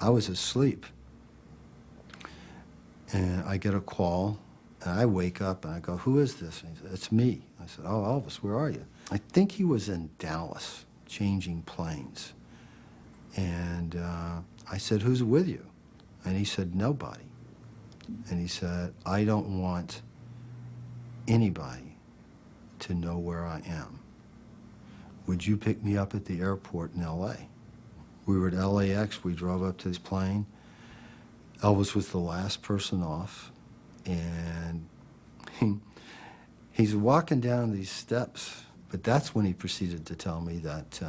I was asleep, and I get a call, and I wake up, and I go, "Who is this?" And he said, "It's me." I said, "Oh, Elvis, where are you?" I think he was in Dallas, changing planes. And I said, "Who's with you?" And he said, "Nobody." And he said, "I don't want anybody to know where I am. Would you pick me up at the airport in L.A.? We were at LAX. We drove up to his plane. Elvis was the last person off. And he's walking down these steps. But that's when he proceeded to tell me that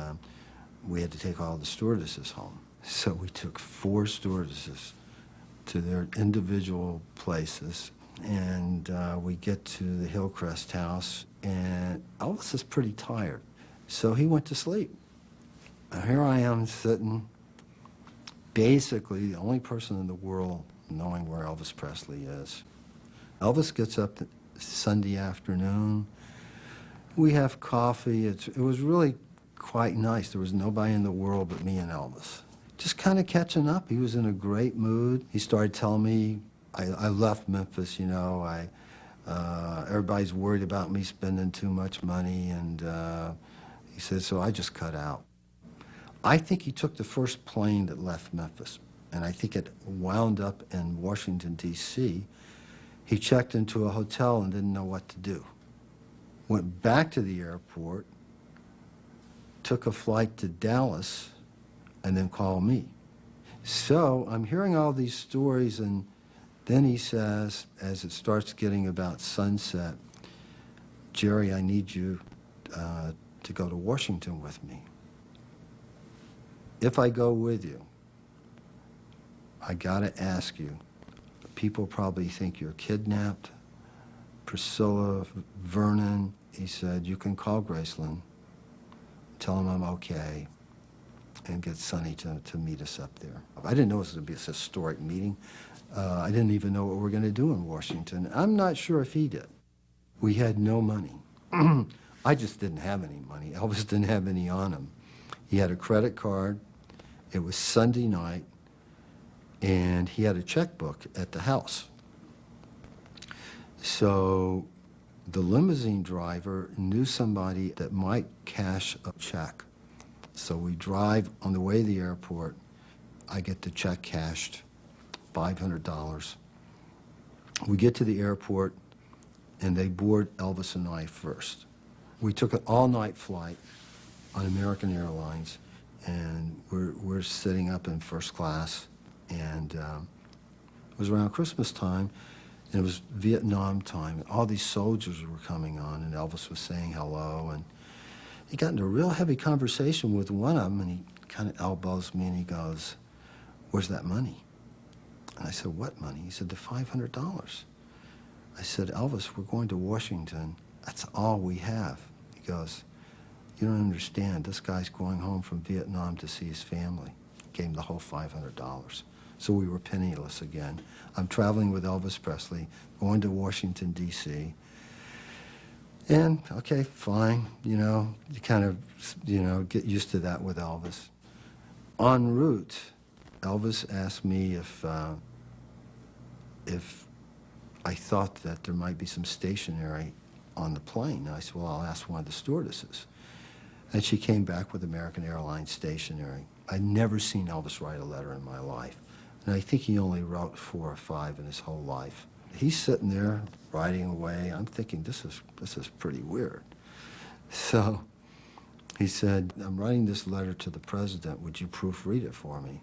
we had to take all the stewardesses home. So we took 4 stewardesses to their individual places. And we get to the Hillcrest house. And Elvis is pretty tired. So he went to sleep. And here I am sitting, basically the only person in the world knowing where Elvis Presley is. Elvis gets up Sunday afternoon. We have coffee. It was really quite nice. There was nobody in the world but me and Elvis. Just kind of catching up. He was in a great mood. He started telling me, I left Memphis, you know. Everybody's worried about me spending too much money, and he said, so I just cut out. I think he took the first plane that left Memphis, and I think it wound up in Washington, D.C. He checked into a hotel and didn't know what to do. Went back to the airport, took a flight to Dallas, and then called me. So I'm hearing all these stories, and then he says, as it starts getting about sunset, "Jerry, I need you to go to Washington with me. If I go with you, I gotta ask you, people probably think you're kidnapped. Priscilla, Vernon," he said, "you can call Graceland, tell him I'm okay, and get Sonny to meet us up there." I didn't know it was going to be a historic meeting. I didn't even know what we were going to do in Washington. I'm not sure if he did. We had no money. I just didn't have any money. Elvis didn't have any on him. He had a credit card. It was Sunday night, and he had a checkbook at the house. So the limousine driver knew somebody that might cash a check. So we drive on the way to the airport. I get the check cashed, $500. We get to the airport, and they board Elvis and I first. We took an all-night flight on American Airlines, and we're sitting up in first class, and it was around Christmas time, and it was Vietnam time, and all these soldiers were coming on, and Elvis was saying hello, and he got into a real heavy conversation with one of them, and he kind of elbows me, and he goes, "Where's that money?" And I said, "What money?" He said, "The $500. I said, "Elvis, we're going to Washington. That's all we have." He goes, "You don't understand. This guy's going home from Vietnam to see his family." Gave him the whole $500. So we were penniless again. I'm traveling with Elvis Presley, going to Washington, D.C., and, okay, fine, you know, you kind of, you know, get used to that with Elvis. En route, Elvis asked me if I thought that there might be some stationery on the plane. And I said, well, I'll ask one of the stewardesses. And she came back with American Airlines stationery. I'd never seen Elvis write a letter in my life. And I think he only wrote 4 or 5 in his whole life. He's sitting there writing away. I'm thinking, this is pretty weird. So he said, "I'm writing this letter to the president. Would you proofread it for me?"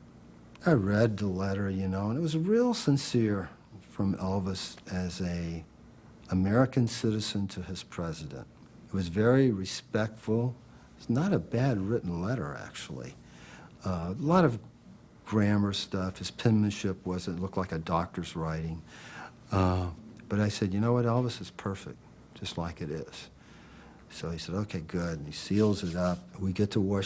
I read the letter, you know, and it was real sincere from Elvis as a American citizen to his president. It was very respectful. It's not a bad written letter, actually. A lot of grammar stuff. His penmanship looked like a doctor's writing. But I said, "You know what, Elvis? It's perfect, just like it is." So he said, "Okay, good." And he seals it up. We get to Washington.